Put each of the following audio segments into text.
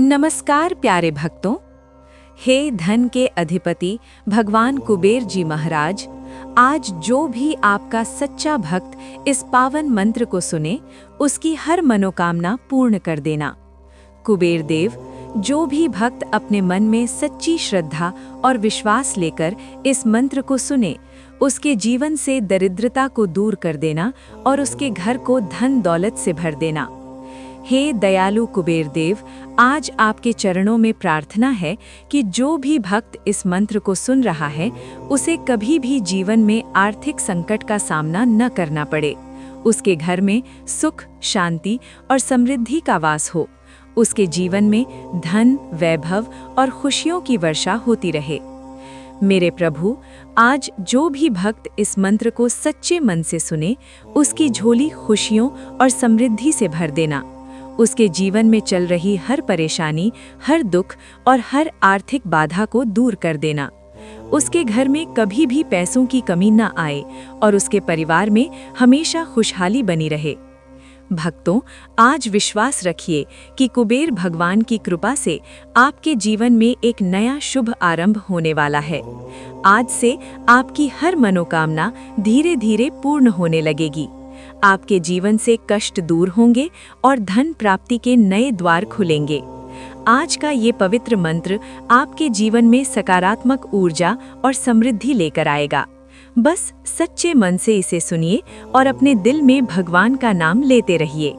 नमस्कार प्यारे भक्तों। हे धन के अधिपति भगवान कुबेर जी महाराज, आज जो भी आपका सच्चा भक्त इस पावन मंत्र को सुने, उसकी हर मनोकामना पूर्ण कर देना। कुबेर देव, जो भी भक्त अपने मन में सच्ची श्रद्धा और विश्वास लेकर इस मंत्र को सुने, उसके जीवन से दरिद्रता को दूर कर देना और उसके घर को धन दौलत से भर देना। हे दयालु कुबेर देव, आज आपके चरणों में प्रार्थना है कि जो भी भक्त इस मंत्र को सुन रहा है, उसे कभी भी जीवन में आर्थिक संकट का सामना न करना पड़े। उसके घर में सुख, शांति और समृद्धि का वास हो। उसके जीवन में धन, वैभव और खुशियों की वर्षा होती रहे। मेरे प्रभु, आज जो भी भक्त इस मंत्र को सच्चे मन से सुने, उसकी झोली खुशियों और समृद्धि से भर देना। उसके जीवन में चल रही हर परेशानी, हर दुख और हर आर्थिक बाधा को दूर कर देना। उसके घर में कभी भी पैसों की कमी न आए और उसके परिवार में हमेशा खुशहाली बनी रहे। भक्तों, आज विश्वास रखिए कि कुबेर भगवान की कृपा से आपके जीवन में एक नया शुभ आरंभ होने वाला है। आज से आपकी हर मनोकामना धीरे धीरे पूर्ण होने लगेगी। आपके जीवन से कष्ट दूर होंगे और धन प्राप्ति के नए द्वार खुलेंगे। आज का ये पवित्र मंत्र आपके जीवन में सकारात्मक ऊर्जा और समृद्धि लेकर आएगा। बस सच्चे मन से इसे सुनिए और अपने दिल में भगवान का नाम लेते रहिए।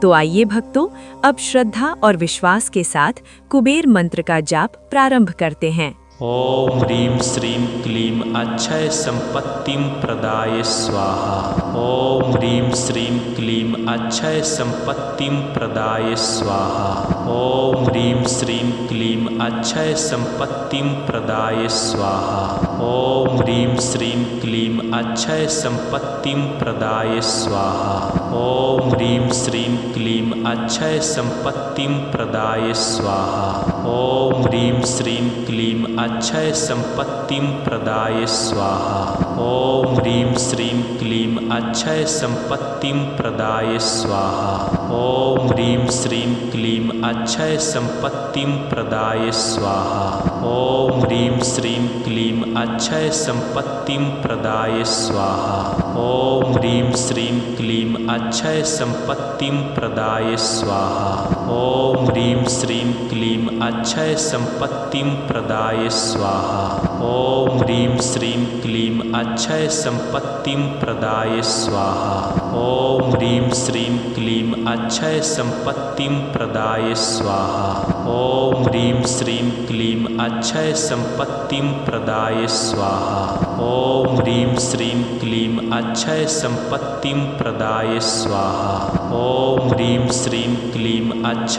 तो आइए भक्तों, अब श्रद्धा और विश्वास के साथ कुबेर मंत्र का जाप प्रारंभ करते हैं। ओम ह्रीं श्रीं क्लीं अक्षय संपत्तिं प्रदाय स्वाहा। ओम ह्रीं श्रीं क्लीं अक्षय संपत्तिं प्रदाय स्वाहा। ओम ह्रीं श्रीं क्लीं अक्षय संपत्तिं प्रदाय स्वाहा। ओम ह्रीं श्रीं क्लीं अक्षय संपत्तिं प्रदाय स्वाहा। ओम ह्रीं श्रीं क्लीं अक्षय संपत्तिं प्रदाय स्वाहा। ओम ह्रीं श्रीं क्लीं अक्षय संपत्तिं प्रदाय स्वाहा। ओम ह्रीं श्रीं क्लीं अक्षय संपत्तिं प्रदाय स्वाहा। ओम ह्रीं श्रीं क्लीं अक्षय संपत्तिं प्रदाय स्वाहा। ओम ह्रीं श्रीं क्लीं अक्षय संपत्तिं प्रदाय स्वाहा। ओम ह्रीं श्रीं क्लीं अक्षय संपत्तिं प्रदाय स्वाहा। ओम ह्रीं श्रीं क्लीं अक्षय संपत्तिं प्रदाय स्वाहा। ओम ह्रीं श्रीं क्लीं अक्षय संपत्तिं प्रदाय स्वाहा। ओम ह्रीं श्रीं क्लीं अक्षय संपत्तिं प्रदाय स्वाहा। ओम ह्रीं श्रीं क्लीं अक्षय संपत्तिं प्रदाय स्वाहा। ओम ह्रीं श्रीं क्लीं अक्षय संपत्तिं प्रदाय स्वाहा। ओम ह्रीं श्रीं क्लीं अक्षय संपत्तिं प्रदाय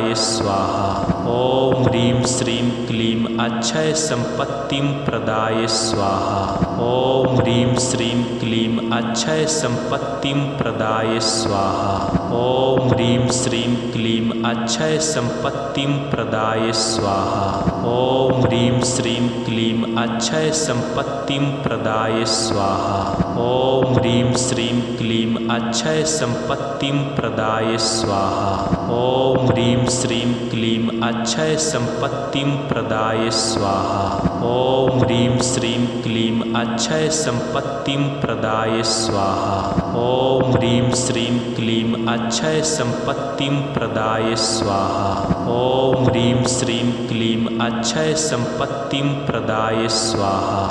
स्वाहा। ओम ह्रीं श्रीं क्लीं अक्षय संपत्तिं प्रदाय स्वाहा। ओम ह्रीं श्रीं क्लीं अक्षय संपत्तिं प्रदाय स्वाहा। ओम ह्रीं श्रीं क्लीं अक्षय संपत्तिं प्रदाय स्वाहा। ओम ह्रीं श्रीं क्लीं अक्षय संपत्तिं प्रदाय स्वाहा। ओम ह्रीं श्रीं क्लीं अक्षय संपत्तिं प्रदाय स्वाहा। ओम ह्रीं श्रीं क्लीं अक्षय संपत्तिं प्रदाय स्वाहा। ओम ह्रीं श्रीं क्लीं अक्षय संपत्तिं प्रदाय स्वाहा। ओम ह्रीं श्रीं क्लीं अक्षय संपत्तिं प्रदाय स्वाहा। ओम ह्रीं श्रीं क्लीं अक्षय संपत्तिं प्रदाय स्वाहा।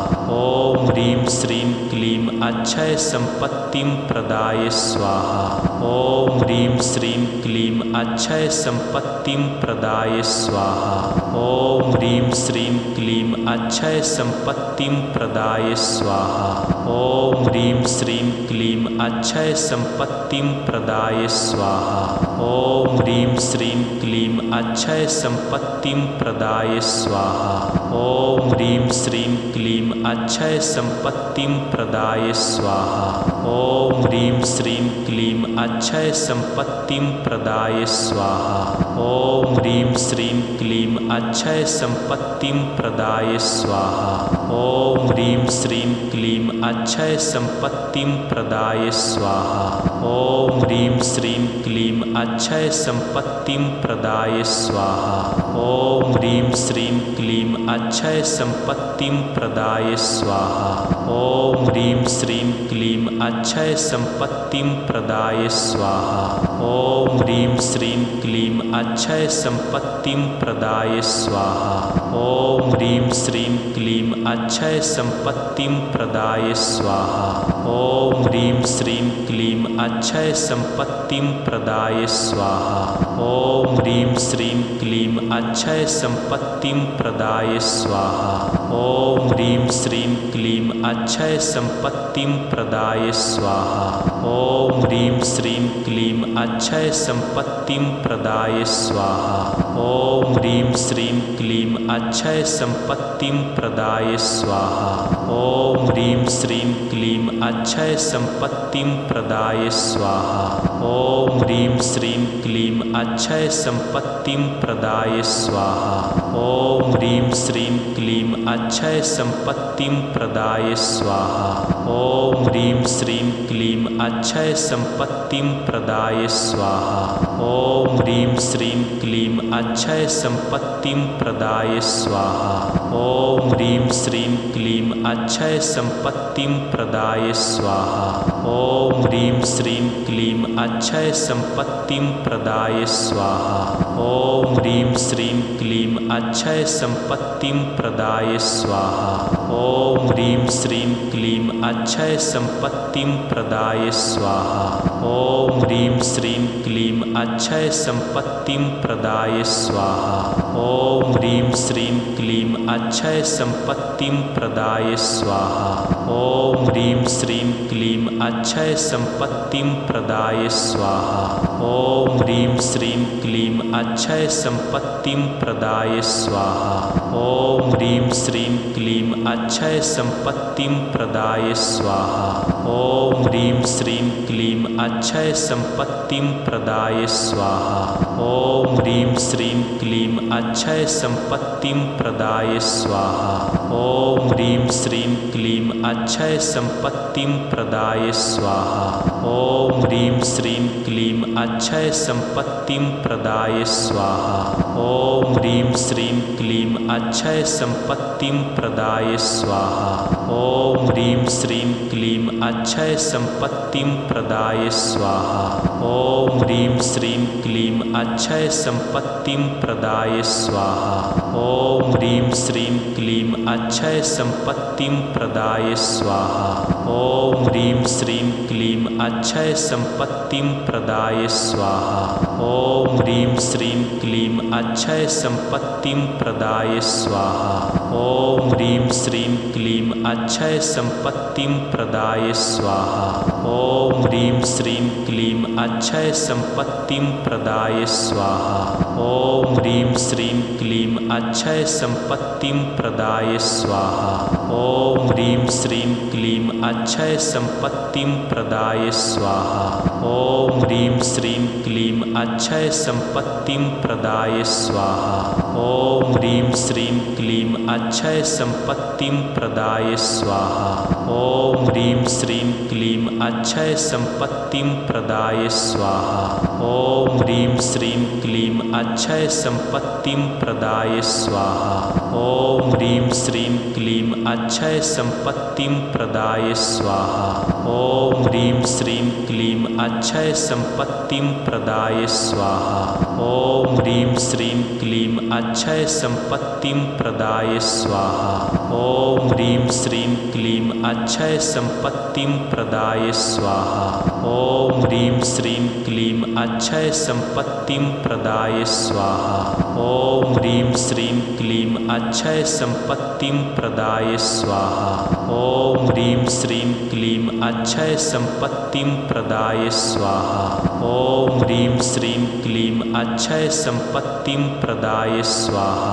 ओम ह्रीं श्रीं क्लीं अक्षय संपत्तिं प्रदाय स्वाहा। ओम ह्रीं श्रीं क्लीं अक्षय संपत्तिं प्रदाय स्वाहा। ओम ह्रीं श्रीं क्लीं अक्षय संपत्तिं प्रदाय स्वाहा। ओम ह्रीं श्रीं क्लीं अक्षय संपत्तिं प्रदाय स्वाहा। ओम ह्रीं श्रीं क्लीं अक्षय संपत्तिं प्रदाय स्वाहा। ओम ह्रीं श्रीं क्लीं अक्षय संपत्तिं प्रदाय स्वाहा। ओम ह्रीं श्रीं क्लीं अक्षय संपत्तिं प्रदाय स्वाहा। ओम ह्रीं श्रीं क्लीं अक्षय संपत्तिं प्रदाय स्वाहा। ओम ह्रीं श्रीं क्लीं अक्षय संपत्तिं प्रदाय स्वाहा। ओम ह्रीं श्रीं क्लीं अक्षय संपत्तिं संपत्तिं प्रदाय स्वाहा। ॐ ह्रीं श्रीं क्लीं अक्षय संपत्तिं प्रदाय स्वाहा। ॐ ह्रीं श्रीं क्लीं अक्षय संपत्तिं प्रदाय स्वाहा। ॐ ह्रीं श्रीं क्लीं अक्षय संपत्तिं प्रदाय स्वाहा। ॐ ह्रीं श्रीं क्लीं अक्षय संपत्तिं प्रदाय स्वाहा। ॐ ह्रीं श्रीं क्लीं अक्षय संपत्तिं प्रदाय स्वाहा। ॐ ह्रीं श्रीं क्लीं अक्षय संपत्तिं प्रदाय स्वाहा। ॐ ह्रीं श्रीं क्लीं अक्षय संपत्तिं प्रदाय स्वाहा। ॐ ह्रीं श्रीं क्लीं अक्षय संपत्तिं प्रदाय स्वाहा। ॐ ह्रीं श्रीं क्लीं अक्षय संपत्तिं प्रदाय स्वाहा। ॐ ह्रीं श्रीं क्लीं अक्षय संपत्तिं प्रदाय स्वाहा। ॐ ह्रीं श्रीं क्लीं अक्षय संपत्तिं प्रदाय स्वाहा। ॐ ह्रीं श्रीं क्लीं अक्षय संपत्तिं प्रदाय स्वाहा। ॐ ह्रीं श्रीं क्लीं अक्षय संपत्तिं प्रदाय स्वाहा। ॐ ह्रीं श्रीं क्लीं अक्षय संपत्तिं प्रदाय स्वाहा। ॐ ह्रीं श्रीं क्लीं अक्षय संपत्तिं प्रदाय स्वाहा। ॐ ह्रीं श्रीं क्लीं अक्षय संपत्तिं प्रदाय स्वाहा। ॐ ह्रीं श्रीं क्लीं अक्षय संपत्तिं प्रदाय स्वाहा। ॐ ह्रीं श्रीं क्लीं अक्षय संपत्तिं प्रदाय स्वाहा। ॐ ह्रीं श्रीं क्लीं अक्षय संपत्तिं प्रदाय स्वाहा। ॐ ह्रीं श्रीं क्लीं अक्षय संपत्तिं प्रदाय स्वाहा। ॐ ह्रीं श्रीं क्लीं अक्षय संपत्तिं प्रदाय स्वाहा। ॐ ह्रीं श्रीं क्लीं अक्षय संपत्तिं प्रदाय स्वाहा। ॐ ह्रीं श्रीं क्लीं अक्षय संपत्तिं प्रदाय स्वाहा। ॐ ह्रीं श्रीं क्लीं अक्षय संपत्तिं प्रदाय स्वाहा। ॐ ह्रीं श्रीं क्लीं अक्षय संपत्तिं प्रदाय स्वाहा। ॐ ह्रीं श्रीं क्लीं अक्षय संपत्तिं प्रदाय स्वाहा। ॐ ह्रीं श्रीं क्लीं अक्षय संपत्तिं प्रदाय स्वाहा। ॐ ह्रीं श्रीं क्लीं अक्षय संपत्तिं प्रदाय स्वाहा। ॐ ह्रीं श्रीं क्लीं अक्षय संपत्तिं प्रदाय स्वाहा। ॐ ह्रीं श्रीं क्लीं अक्षय संपत्तिं प्रदाय स्वाहा। ॐ ह्रीं श्रीं क्लीं अक्षय संपत्तिं प्रदाय स्वाहा। ॐ ह्रीं श्रीं क्लीं अक्षय संपत्तिं प्रदाय स्वाहा। ॐ ह्रीं श्रीं क्लीं अक्षय संपत्तिं प्रदाय स्वाहा। ॐ ह्रीं श्रीं क्लीं अक्षय संपत्तिं प्रदाय स्वाहा। ॐ ह्रीं श्रीं क्लीं अक्षय संपत्तिं प्रदाय स्वाहा। ॐ ह्रीं श्रीं क्लीं अक्षय संपत्तिं प्रदाय स्वाहा। ॐ ह्रीं श्रीं क्लीं अक्षय संपत्तिं प्रदाय स्वाहा। ॐ ह्रीं श्रीं क्लीं अक्षय संपत्तिं प्रदाय स्वाहा। ॐ ह्रीं श्रीं क्लीं अक्षय संपत्तिं प्रदाय स्वाहा। ॐ ह्रीं श्रीं क्लीं अक्षय संपत्तिं प्रदाय स्वाहा। ॐ ह्रीं श्रीं क्लीं अक्षय संपत्तिं प्रदाय स्वाहा। ॐ ह्रीं श्रीं क्लीं अक्षय संपत्तिं प्रदाय स्वाहा। ॐ ह्रीं श्रीं क्लीं अक्षय संपत्तिं प्रदाय स्वाहा। ॐ ह्रीं श्रीं क्लीं अक्षय संपत्तिं प्रदाय स्वाहा। ॐ ह्रीं श्रीं क्लीं अक्षय संपत्तिं प्रदाय स्वाहा। ॐ ह्रीं श्रीं क्लीं अक्षय संपत्तिं प्रदाय स्वाहा। ॐ ह्रीं श्रीं क्लीं अक्षय संपत्तिं प्रदाय स्वाहा। ॐ ह्रीं श्रीं क्लीं अक्षय संपत्तिं प्रदाय स्वाहा। ॐ ह्रीं श्रीं क्लीं अक्षय संपत्तिं प्रदाय स्वाहा।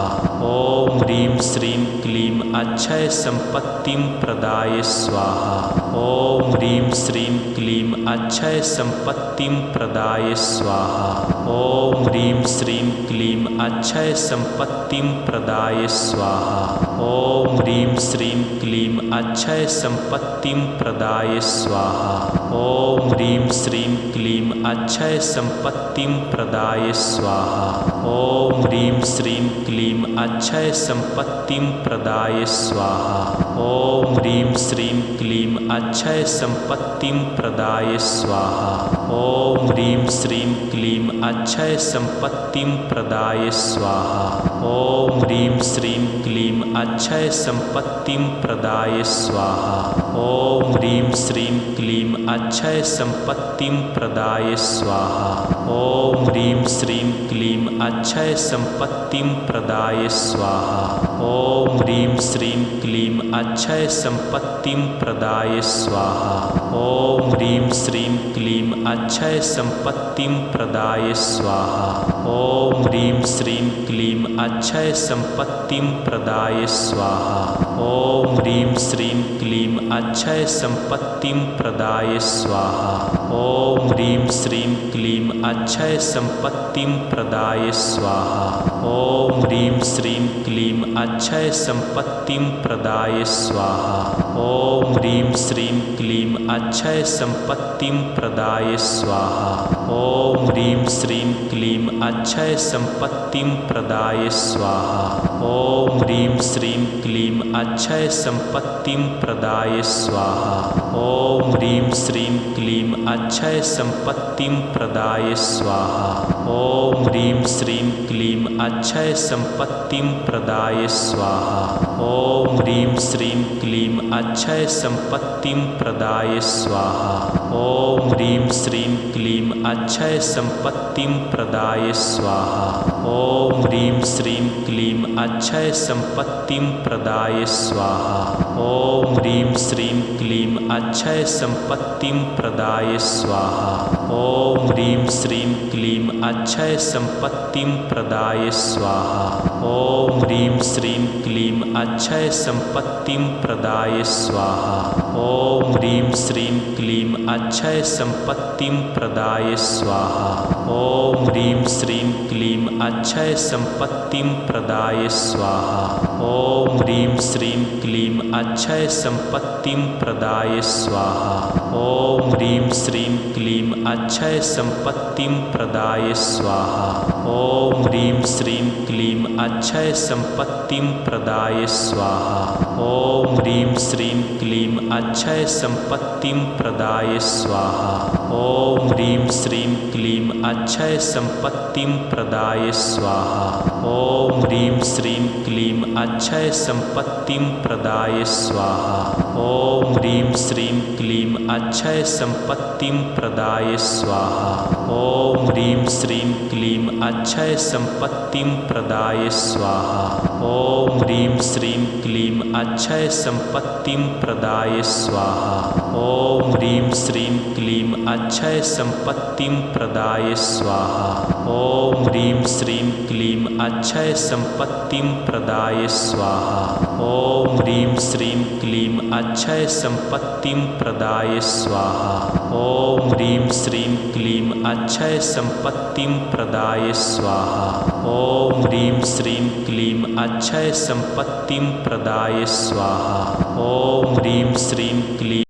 ॐ ह्रीं श्रीं क्लीं अक्षय संपत्तिं प्रदाय स्वाहा। ॐ ह्रीं श्रीं क्लीं अक्षय संपत्तिं प्रदाय स्वाहा। ॐ ह्रीं श्रीं क्लीं अक्षय सम्पत्तिं प्रदाय स्वाहा ॐ ह्रीं श्रीं क्लीं अक्षय सम्पत्तिं प्रदाय स्वाहा ॐ ह्रीं श्रीं क्लीं अक्षय सम्पत्तिं प्रदाय स्वाहा ॐ ह्रीं श्रीं क्लीं अक्षय सम्पत्तिं प्रदाय स्वाहा ॐ ह्रीं श्रीं क्लीं अक्षय सम्पत्तिं प्रदाय स्वाहा ॐ ह्रीं श्रीं क्लीं अक्षय सम्पत्तिं प्रदाय स्वाहा ॐ ह्रीं श्रीं क्लीं अक्षय सम्पत्तिं प्रदाय स्वाहा ॐ ह्रीं श्रीं क्लीं अक्षय सम्पत्तिं प्रदाय स्वाहा ॐ ह्रीं श्रीं क्लीं अक्षय सम्पत्तिं प्रदाय स्वाहा ॐ ह्रीं श्रीं क्लीं अक्षय सम्पत्तिं प्रदाय स्वाहा ॐ ह्रीं श्रीं क्लीं अक्षय सम्पत्तिं प्रदाय स्वाहा ॐ ह्रीं श्रीं क्लीं अक्षय सम्पत्तिं प्रदाय स्वाहा ॐ ह्रीं श्रीं क्लीं अक्षय सम्पत्तिं प्रदाय स्वाहा ॐ ह्रीं श्रीं क्लीं अक्षय सम्पत्तिं प्रदाय स्वाहा ॐ ह्रीं श्रीं क्लीं अक्षय सम्पत्तिं प्रदाय स्वाहा ॐ ह्रीं श्रीं क्लीं अक्षय सम्पत्तिं प्रदाय स्वाहा ॐ ह्रीं श्रीं क्लीं अक्षय सम्पत्तिं प्रदाय स्वाहा ॐ ह्रीं श्रीं क्लीं अक्षय सम्पत्तिं प्रदाय स्वाहा ॐ ह्रीं श्रीं क्लीं अक्षय सम्पत्तिं प्रदाय स्वाहा ॐ ह्रीं श्रीं क्लीं अक्षय सम्पत्तिं प्रदाय स्वाहा ॐ ह्रीं श्रीं क्लीं अक्षय सम्पत्तिं प्रदाय स्वाहा ॐ ह्रीं श्रीं क्लीं अक्षय सम्पत्तिं प्रदाय स्वाहा ॐ ह्रीं श्रीं क्लीं अक्षय सम्पत्तिं प्रदाय स्वाहा ॐ ह्रीं श्रीं क्लीं अक्षय सम्पत्तिं प्रदाय स्वाहा ॐ ह्रीं श्रीं क्लीं अक्षय सम्पत्तिं प्रदाय स्वाहा ॐ ह्रीं श्रीं क्लीं अक्षय सम्पत्तिं प्रदाय स्वाहा ॐ ह्रीं श्रीं क्लीं अक्षय सम्पत्तिं प्रदाय स्वाहा ॐ ह्रीं श्रीं क्लीं अक्षय सम्पत्तिं प्रदाय स्वाहा ॐ ह्रीं श्रीं क्लीं अक्षय सम्पत्तिं प्रदाय स्वाहा ॐ ह्रीं श्रीं क्लीं अक्षय सम्पत्तिं प्रदाय स्वाहा ॐ ह्रीं श्रीं क्लीं अक्षय सम्पत्तिं प्रदाय स्वाहा ॐ ह्रीं श्रीं क्लीं अक्षय सम्पत्तिं प्रदाय स्वाहा ॐ ह्रीं श्रीं क्लीं अक्षय सम्पत्तिं प्रदाय स्वाहा ॐ ह्रीं श्रीं क्लीं अक्षय सम्पत्तिं प्रदाय स्वाहा ॐ ह्रीं श्रीं क्लीं अक्षय सम्पत्तिं प्रदाय स्वाहा ॐ ह्रीं श्रीं क्लीं अक्षय सम्पत्तिं प्रदाय स्वाहा ॐ ह्रीं श्रीं क्लीं अक्षय सम्पत्तिं प्रदाय स्वाहा ॐ ह्रीं श्रीं क्लीं अक्षय सम्पत्तिं प्रदाय स्वाहा ॐ ह्रीं श्रीं क्लीं अक्षय सम्पत्तिं प्रदाय स्वाहा ॐ ह्रीं श्रीं क्लीं अक्षय सम्पत्तिं प्रदाय स्वाहा ॐ ह्रीं श्रीं क्लीं अक्षय सम्पत्तिं प्रदाय स्वाहा ॐ ह्रीं श्रीं क्लीं अक्षय सम्पत्तिं प्रदाय स्वाहा ॐ ह्रीं श्रीं क्लीं